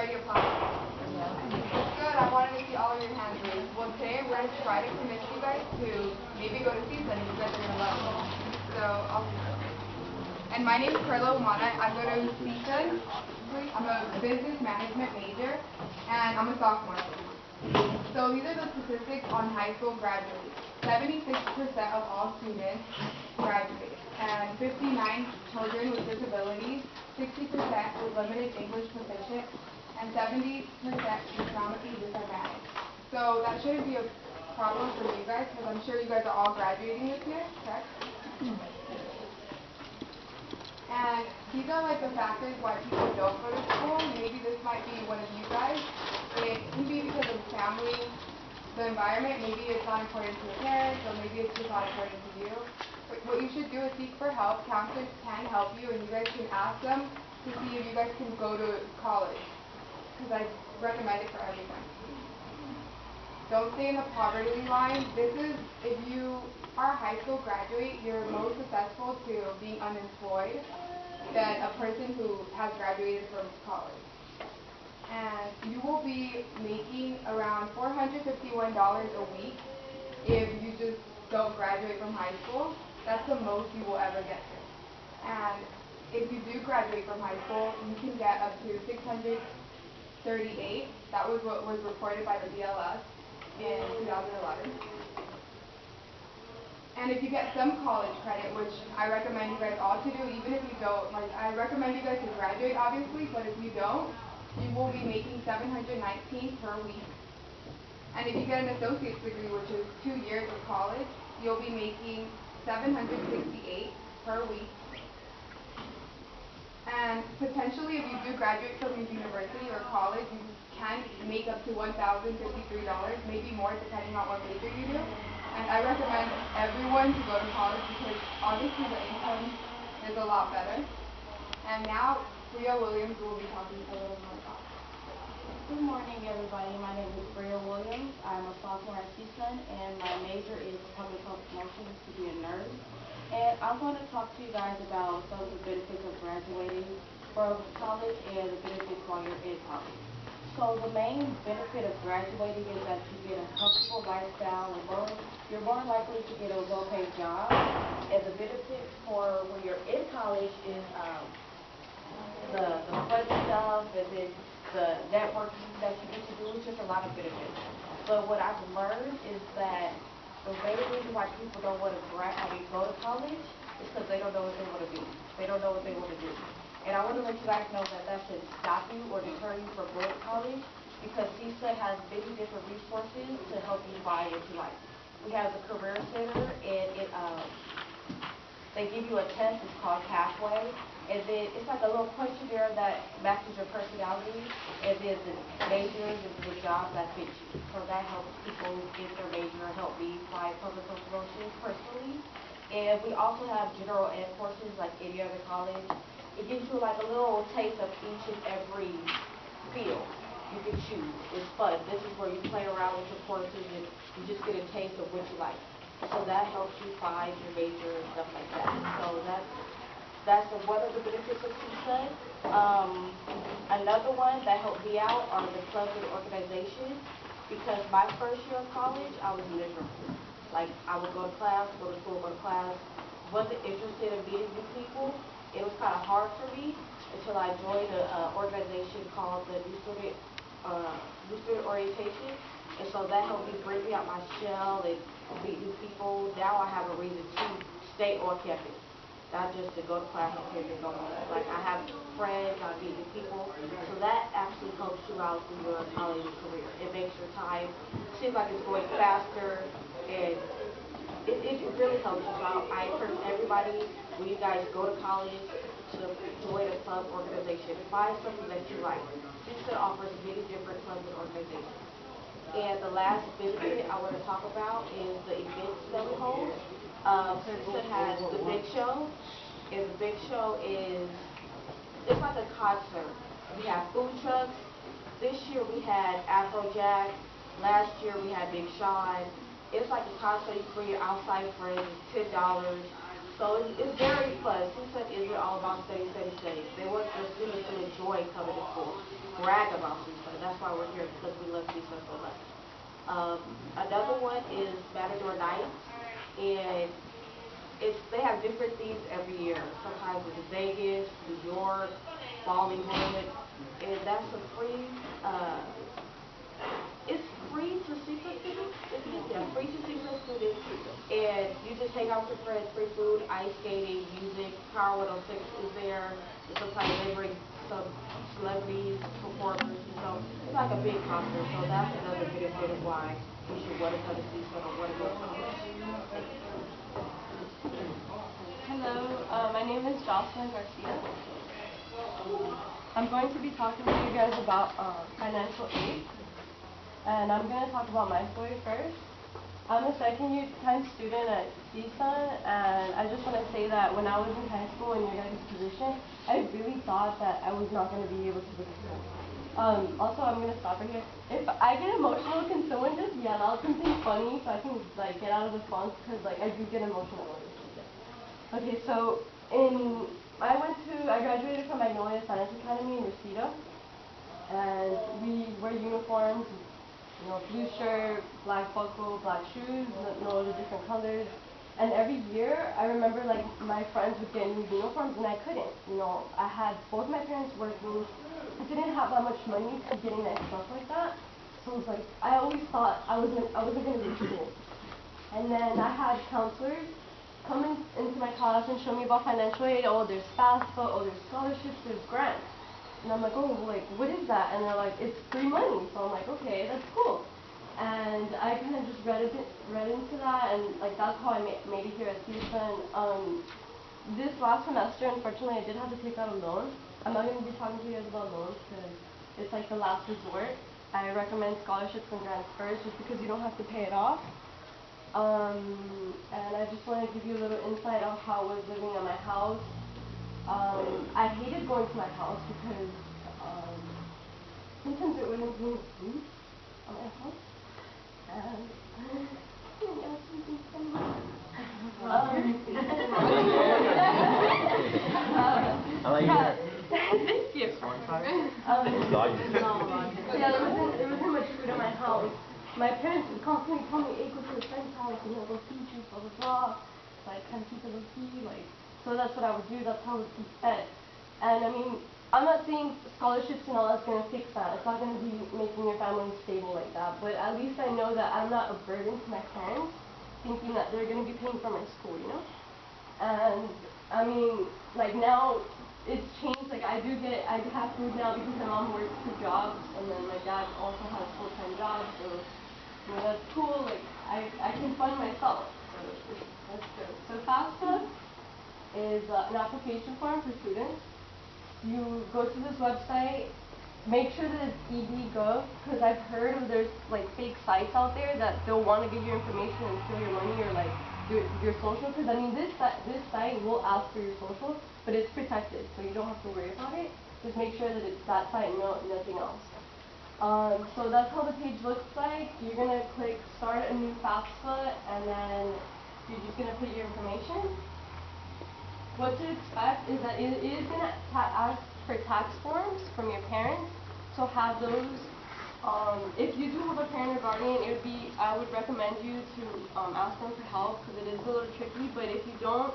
already applied? That's good. I wanted to see all of your hands raised. Well, today we're going to try to convince you guys to maybe go to CSUN if you guys are going to love it. So, and my name is Carla Umana. I go to CSUN. I'm a business management major, and I'm a sophomore. So these are the statistics on high school graduates. 76% of all students graduate, and 59 children with disabilities, 60% with limited English proficient, and 70% economically disadvantaged. So that shouldn't be a problem for you guys, because I'm sure you guys are all graduating this year, correct? And these are like the factors why people don't go to school. Maybe this might be one of you guys. It can be because of family, the environment. Maybe it's not important to your parents, or maybe it's just not important to you. But what you should do is seek for help. Counselors can help you, and you guys can ask them to see if you guys can go to college, because I recommend it for everyone. Don't stay in the poverty line. This is, if you are a high school graduate, you're most susceptible to being unemployed than a person who has graduated from college. And you will be making around $451 a week if you just don't graduate from high school. That's the most you will ever get to. And if you do graduate from high school, you can get up to $638. That was what was reported by the BLS in 2011. And if you get some college credit, which I recommend you guys all to do, even if you don't, like I recommend you guys to graduate obviously, but if you don't, you will be making $719 per week. And if you get an associate's degree, which is 2 years of college, you'll be making $768 per week. And potentially, if you do graduate from a university or college, you can make up to $1,053, maybe more depending on what major you do. And I recommend everyone to go to college because obviously the income is a lot better. And now, Priya Williams will be talking a little more about it. Good morning, everybody. My name is Priya Williams. I'm a sophomore at CSUN, and my major is public health promotions to be a nurse. And I'm going to talk to you guys about some of the benefits of graduating from college and the benefits while you're in college. So the main benefit of graduating is that you get a comfortable lifestyle, and you're more likely to get a well-paid job. And the benefits for when you're in college is the fun stuff, and then the networking that you get to do is just a lot of benefits. But what I've learned is that the main reason why people don't want to go to college is because they don't know what they want to be. They don't know what they want to do. And I want to let you guys know that that should stop you or deter you from going to college, because CSUN has many different resources to help you buy into life. We have the Career Center, and they give you a test. It's called Pathway. And then it's like a little questionnaire that matches your personality, and then the majors and the jobs that fit you. So that helps people get their major, help me find public health promotions personally. And we also have general ed courses like any other college. It gives you like a little taste of each and every field. You can choose. It's fun. This is where you play around with your courses and you just get a taste of what you like. So that helps you find your major and stuff like that. So that's one of the benefits of CSUN. Another one that helped me out are the clubs and organizations, because my first year of college, I was miserable. Like, I would go to class, go to school, go to class, wasn't interested in meeting new people. It was kind of hard for me until I joined an organization called the New Student Orientation. And so that helped me bring me out my shell and meet new people. Now I have a reason to stay on campus, not just to go to class on campus and go home. Like, I have friends, I meet new people. So that actually helps you out through your college career. It makes your time seem like it's going faster, and it really helps you. So I encourage everybody, when you guys go to college, to join a club organization. Find something that you like. CSUN offers many different clubs and organizations. And the last benefit I want to talk about is the events that we hold. CSUN has the Big Show, and the Big Show it's like a concert. We have food trucks. This year we had Afrojack. Last year we had Big Sean. It's like a concert. You bring your outside friends. It's $10. So it's very fun. CSUN isn't all about study, study, study. They want their students to enjoy coming to school, brag about CSUN. That's why we're here, because we love CSUN so much. Another one is Matador Nights, and they have different themes every year. Sometimes it's Vegas, New York, Bollywood, and that's a free. It's free to CSUN students. Isn't it? Yeah, free to CSUN students, and you just hang out with your friends. Free food, ice skating, music. Power 106 is there. And sometimes they bring some celebrities, performers, and so it's like a big concert. So that's another benefit of why you should want to come to CSUN or want to go to college. Hello, my name is Jocelyn Garcia. I'm going to be talking to you guys about financial aid, and I'm going to talk about my story first. I'm a second-time student at CSUN, and I just want to say that when I was in high school in your guys' position, I really thought that I was not going to be able to go to school. Also, I'm going to stop right here. If I get emotional, can someone just yell out something funny so I can like get out of the funk? Because like I do get emotional. Okay, so I graduated from Magnolia Science Academy in Reseda, and we wear uniforms, blue shirt, black buckle, black shoes, the different colors. And every year, I remember like my friends would get new uniforms and I couldn't. I had both my parents working. I didn't have that much money to getting nice stuff like that. So it was like I always thought I wasn't gonna be cool. And then I had counselors come into my class and show me about financial aid. Oh, there's FAFSA, oh, there's scholarships, there's grants. And I'm like, oh, like, what is that? And they're like, it's free money. So I'm like, okay, that's cool. And I kind of just read into that, and like that's how I made it here at CSUN. This last semester, unfortunately, I did have to take out a loan. I'm not going to be talking to you guys about loans because it's like the last resort. I recommend scholarships and grants first, just because you don't have to pay it off. And I just want to give you a little insight on how I was living at my house. I hated going to my house because sometimes it wouldn't bring food at my house. And thank you. Yeah, there wasn't much food at my house. My parents would constantly tell me, hey, go to a friend's house, go feed you, blah, blah, blah. Like, kind of keep it low-key, like, so that's what I would do, that's how I would keep fed. And I mean, I'm not saying scholarships and all that's going to fix that. It's not going to be making your family stable like that. But at least I know that I'm not a burden to my parents, thinking that they're going to be paying for my school, And, I mean, like now, it's changed. Like I have food now because my mom works 2 jobs, and then my dad also has full-time jobs, so that's cool. Like I can fund myself, so that's good. So FAFSA is an application form for students. You go to this website, make sure that it's ED.gov, because I've heard of there's like fake sites out there that they'll want to get your information and steal your money or like your social. Because I mean this site will ask for your social, but it's protected, so you don't have to worry about it. Just make sure that it's that site and nothing else. So that's how the page looks like. You're going to click start a new FAFSA, and then you're just going to put your information. What to expect is that it is going to ask for tax forms from your parents, so have those. If you do have a parent or guardian, I would recommend you to ask them for help, because it is a little tricky. But if you don't,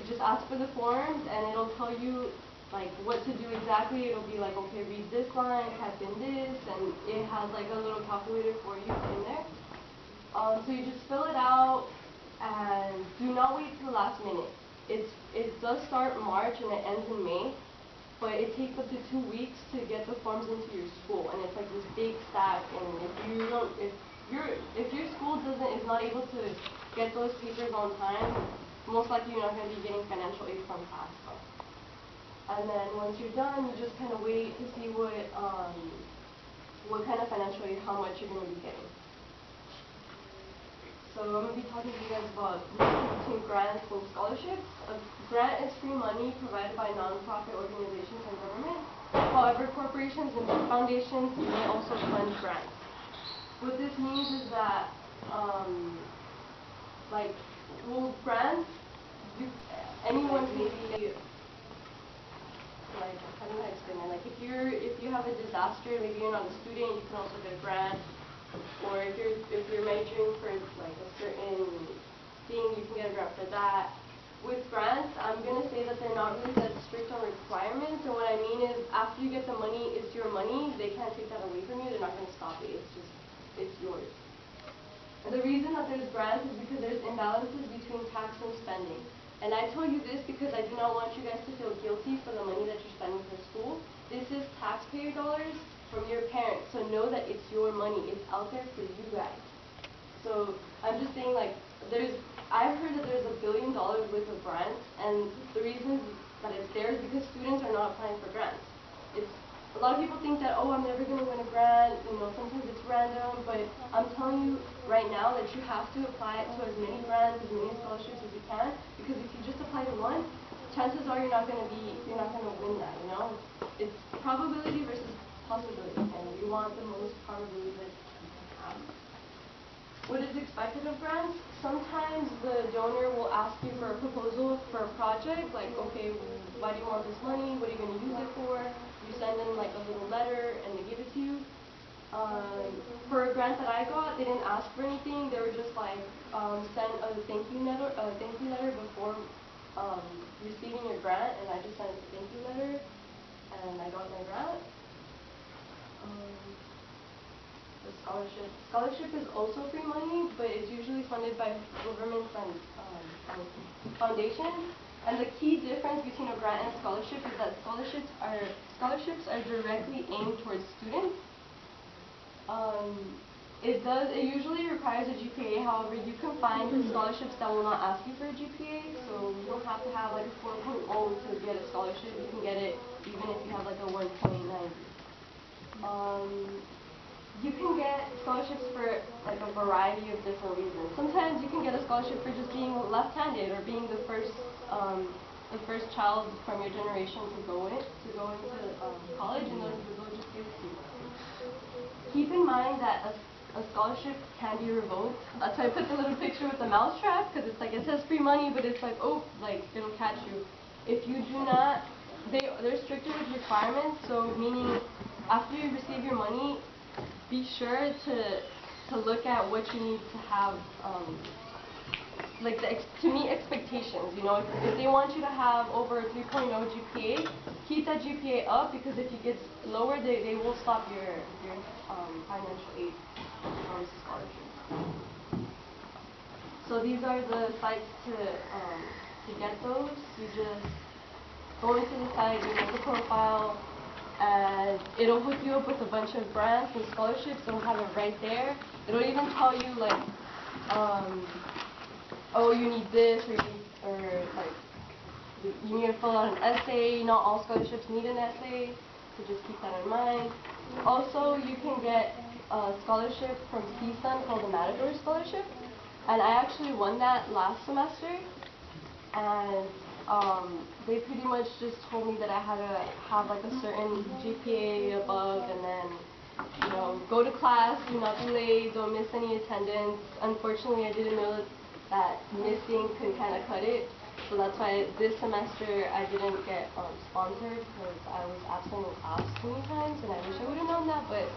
just ask for the forms and it'll tell you like what to do exactly. It'll be like, okay, read this line, type in this, and it has like a little calculator for you in there. So you just fill it out and do not wait till the last minute. It does start March and it ends in May, but it takes up to 2 weeks to get the forms into your school, and it's like this big stack. And if your school is not able to get those papers on time, most likely you're not going to be getting financial aid from FAFSA. And then once you're done, you just kind of wait to see what kind of financial aid, how much you're going to be getting. So I'm going to be talking to you guys about the difference between grants and scholarships. A grant is free money provided by nonprofit organizations and government. However, corporations and foundations may also fund grants. What this means is that, grants, anyone can be, like, how do I explain it? Like, if you have a disaster, maybe you're not a student, you can also get a grant. Or if you're majoring for like a certain thing, you can get a grant for that. With grants, I'm gonna say that they're not really that strict on requirements, and what I mean is after you get the money, it's your money. They can't take that away from you. They're not gonna stop it. It's yours. And the reason that there's grants is because there's imbalances between tax and spending. And I tell you this because I do not want you guys to feel guilty for the money that you're spending for school. This is taxpayer dollars from your parents, so know that it's your money. It's out there for you guys. So I'm just saying, like, I've heard that there's $1 billion worth of grants, and the reason that it's there is because students are not applying for grants. A lot of people think that, oh, I'm never going to win a grant, sometimes it's random, but I'm telling you right now that you have to apply to as many grants, as many scholarships as you can, because if you just apply to one, chances are you're not going to win that, It's probability versus possibility, and you want the most probability that you can have. What is expected of grants? Sometimes the donor will ask you for a proposal for a project, like, okay, why do you want this money? What are you going to use it for? You send them like a little letter and they give it to you. For a grant that I got, they didn't ask for anything. They were just like, send a thank you letter before receiving your grant, and I just sent a thank you letter, and I got my grant. The scholarship is also free money, but it's usually funded by governments and foundations. And the key difference between a grant and a scholarship is that scholarships are directly aimed towards students. It usually requires a GPA. However, you can find scholarships that will not ask you for a GPA, so you don't have to have like a 4.0 to get a scholarship. You can get it even if you have like a 1.9. You can get scholarships for like a variety of different reasons. Sometimes you can get a scholarship for just being left-handed or being the first child from your generation to go into college, and they'll just give it to you. Keep in mind that a scholarship can be revoked. That's why I put the little picture with the mousetrap, because it's like it says free money, but it's like, oh, like it'll catch you. If you do not, they're stricter with requirements. So meaning after you receive your money, be sure to look at what you need to have, to meet expectations. If they want you to have over a 3.0 GPA, keep that GPA up, because if it gets lower, they will stop your financial aid scholarship. So these are the sites to get those. You just go into the site, you make a profile, and it'll hook you up with a bunch of grants and scholarships. It'll have it right there. It'll even tell you like, oh, you need this, or you need to fill out an essay. Not all scholarships need an essay, so just keep that in mind. Also, you can get a scholarship from CSUN called the Matador Scholarship, and I actually won that last semester, and they pretty much just told me that I had to have like a certain GPA above, and then go to class, do not be late, don't miss any attendance. Unfortunately, I didn't know that missing could kind of cut it, so that's why this semester I didn't get sponsored, because I was absent in class too many times, and I wish I would have known that, but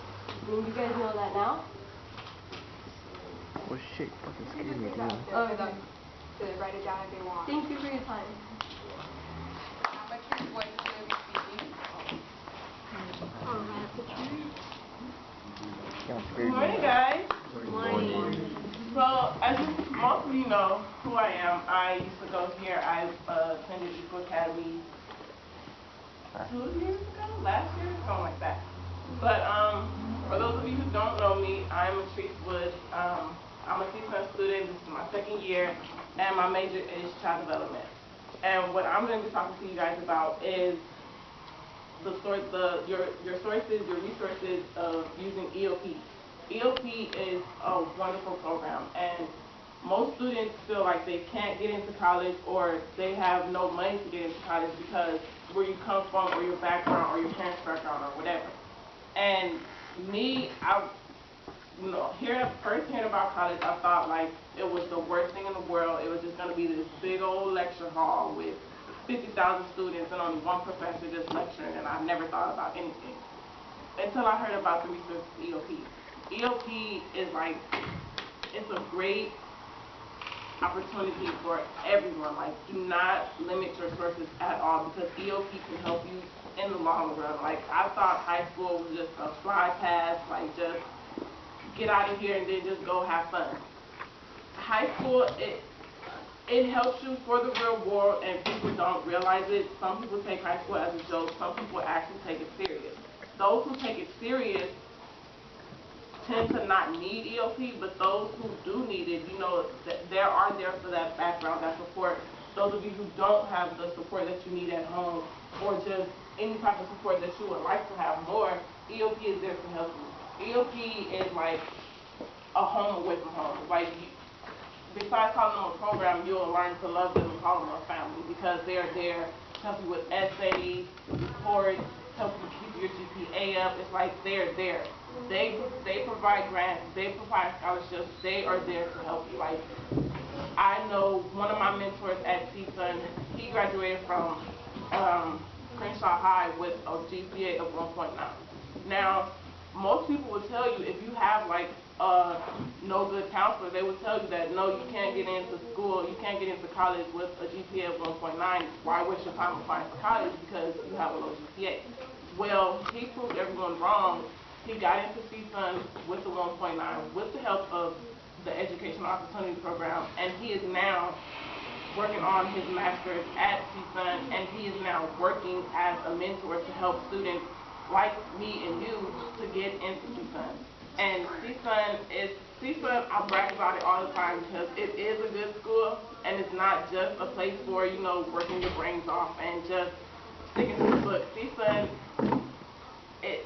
you guys know that now. Oh shit, fucking scared me, dude. Okay. To write it down if they want. Thank you for your time. How much your voice is going to be speaking? Good morning, guys. Good morning. So, as most of you know who I am, I used to go here. I attended Equal Academy 2 years ago, last year, something like that. But for those of you who don't know me, I'm Patrice Wood. I'm a CSUN student. This is my 2nd year, and my major is child development. And what I'm going to be talking to you guys about is your sources, your resources of using EOP. EOP is a wonderful program, and most students feel like they can't get into college, or they have no money to get into college because where you come from, or your background, or your parents' background, or whatever. And me, first hearing about college, I thought like it was the worst thing in the world. It was just going to be this big old lecture hall with 50,000 students and only one professor just lecturing, and I never thought about anything until I heard about the research of EOP. EOP is like, it's a great opportunity for everyone. Like, do not limit your sources at all, because EOP can help you in the long run. Like, I thought high school was just a fly past, like just get out of here and then just go have fun. High school, it helps you for the real world, and people don't realize it. Some people take high school as a joke. Some people actually take it serious. Those who take it serious tend to not need EOP, but those who do need it, you know, there are there for that background, that support. Those of you who don't have the support that you need at home, or just any type of support that you would like to have more, EOP is there to help you. EOP is like a home away from home. Like, besides calling them a program, you'll learn to love them and call them a family, because they're there to help you with essays, reports, help you keep your GPA up. It's like they're there. They provide grants, they provide scholarships, they are there to help you. Like, I know one of my mentors at CSUN, he graduated from Crenshaw High with a GPA of 1.9. Now, most people will tell you, if you have like no good counselor, they will tell you that no, you can't get into school, you can't get into college with a GPA of 1.9. Why waste your time applying for college because you have a low GPA? Well, he proved everyone wrong. He got into CSUN with the 1.9 with the help of the Educational Opportunity Program, and he is now working on his master's at CSUN, and he is now working as a mentor to help students like me and you to get into CSUN. And CSUN, I brag about it all the time because it is a good school, and it's not just a place for, you know, working your brains off and just sticking to the book. CSUN,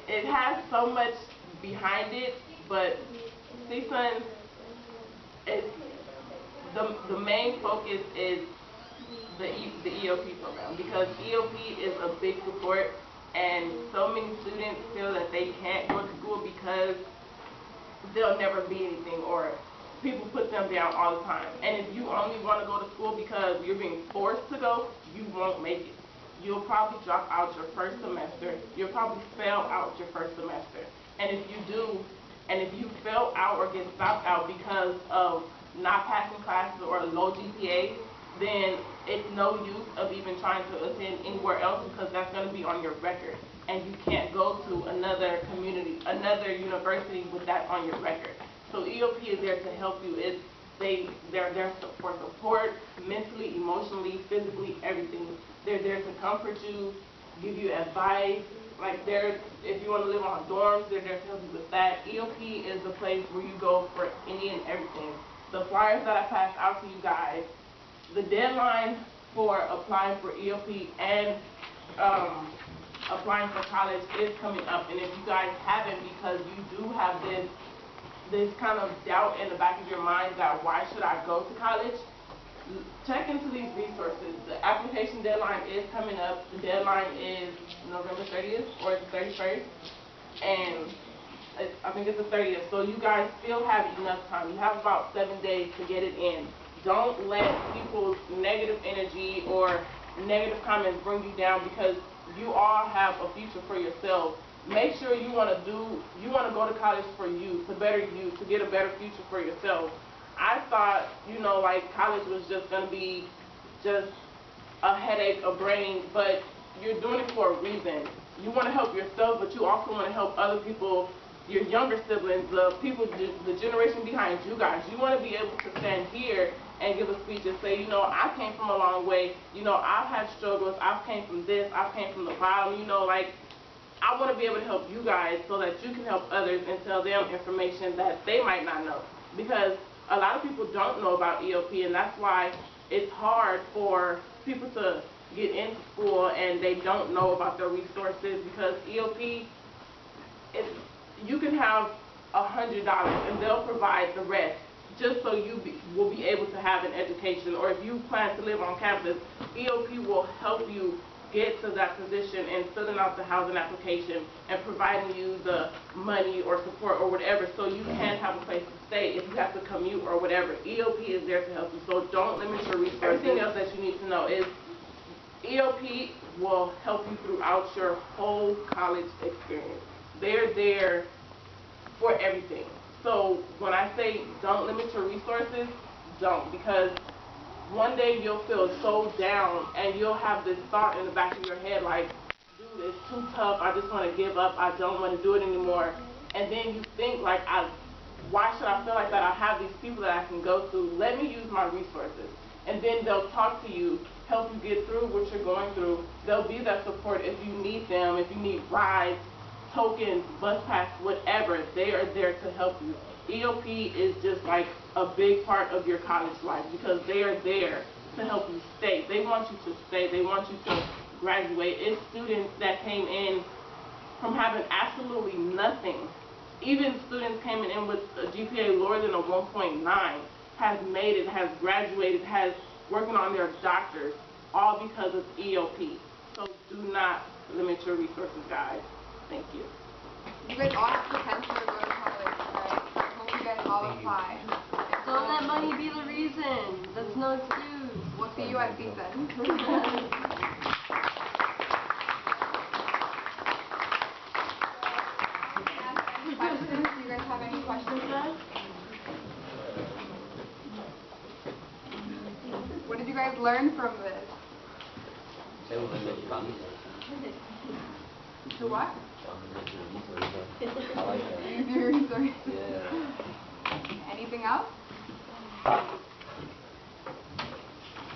it has so much behind it, but CSUN, the main focus is the EOP program, because EOP is a big support, and so many students feel that they can't go to school because they'll never be anything, or people put them down all the time. And if you only want to go to school because you're being forced to go, you won't make it. You'll probably drop out your first semester. You'll probably fail out your first semester. And if you do, and if you fail out or get stopped out because of not passing classes or a low GPA, then it's no use of even trying to attend anywhere else, because that's going to be on your record. And you can't go to another university with that on your record. So EOP is there to help you. They're there for support, mentally, emotionally, physically, everything. They're there to comfort you, give you advice. Like, if you want to live on dorms, they're there to help you with that. EOP is the place where you go for any and everything. The flyers that I passed out to you guys, the deadline for applying for EOP and applying for college is coming up. And if you guys haven't, because you do have this kind of doubt in the back of your mind that why should I go to college, check into these resources. The application deadline is coming up. The deadline is November 30th or the 31st, and I think it's the 30th. So you guys still have enough time. You have about 7 days to get it in. Don't let people's negative energy or negative comments bring you down, because you all have a future for yourself. Make sure you want to go to college for you, to better you, to get a better future for yourself. I thought, you know, like college was just going to be just a headache, a brain, but you're doing it for a reason. You want to help yourself, but you also want to help other people, your younger siblings, the people, the generation behind you guys. You want to be able to stand here and give a speech and say, you know, I came from a long way. You know, I've had struggles. I've came from this. I've came from the bottom. You know, like, I want to be able to help you guys so that you can help others and tell them information that they might not know. Because a lot of people don't know about EOP, and that's why it's hard for people to get into school and they don't know about their resources, because EOP, you can have $100 and they'll provide the rest just so you will be able to have an education. Or if you plan to live on campus, EOP will help you get to that position and filling out the housing application and providing you the money or support or whatever so you can have a place to stay if you have to commute or whatever. EOP is there to help you, so don't limit your resources. Everything else that you need to know is EOP will help you throughout your whole college experience. They're there for everything. So when I say don't limit your resources, don't, because one day you'll feel so down and you'll have this thought in the back of your head like, dude, it's too tough, I just want to give up, I don't want to do it anymore. And then you think like, why should I feel like that? I have these people that I can go to, let me use my resources. And then they'll talk to you, help you get through what you're going through. They'll be that support if you need them, if you need rides, tokens, bus pass, whatever. They are there to help you. EOP is just like a big part of your college life because they are there to help you stay. They want you to stay. They want you to graduate. It's students that came in from having absolutely nothing. Even students came in with a GPA lower than a 1.9 has made it, has graduated, has working on their doctors, all because of EOP. So do not limit your resources, guys. Thank you. You guys all have potential to go to college, right? So I hope you guys all apply. Don't let money be the reason. That's no excuse. We'll see you at CSUN. Questions? Do you guys have any questions for us? What did you guys learn from this? To what? Use your resources. Yeah. Anything else?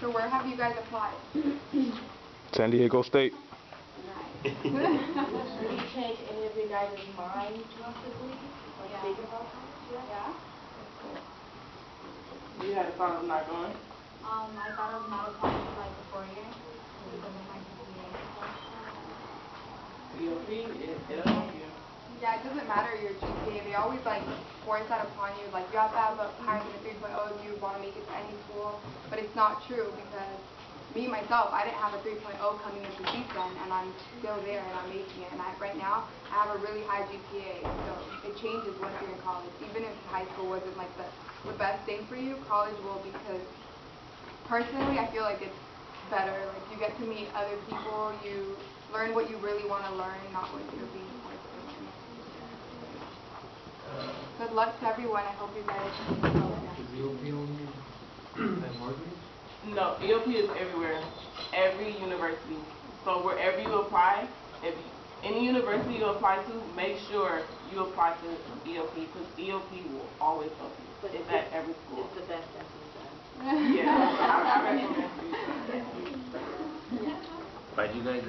So where have you guys applied? San Diego State. Nice. Did you change any of your guys' minds drastically? Like thinking about college? Yeah? You had a thought of not going? I thought of not applying for like 4 years because of my GPA. EOP, it'll help you. Yeah, it doesn't matter your GPA. They always like force that upon you. Like you have to have a higher than a 3.0 if you want to make it to any school. But it's not true because me myself, I didn't have a 3.0 coming into CSUN and I'm still there and I'm making it. And right now, I have a really high GPA. So it changes once you're in college. Even if high school wasn't like the best thing for you, college will, because personally, I feel like it's better. Like you get to meet other people, you learn what you really want to learn, not what you're being forced to learn. Good luck to everyone. I hope you guys. Is EOP only at Morgan? No, EOP is everywhere, every university. So wherever you apply, if any university you apply to, make sure you apply to EOP because EOP will always help you. But It's at every school. It's the best that we've done. Yeah, I recommend it. Why do you guys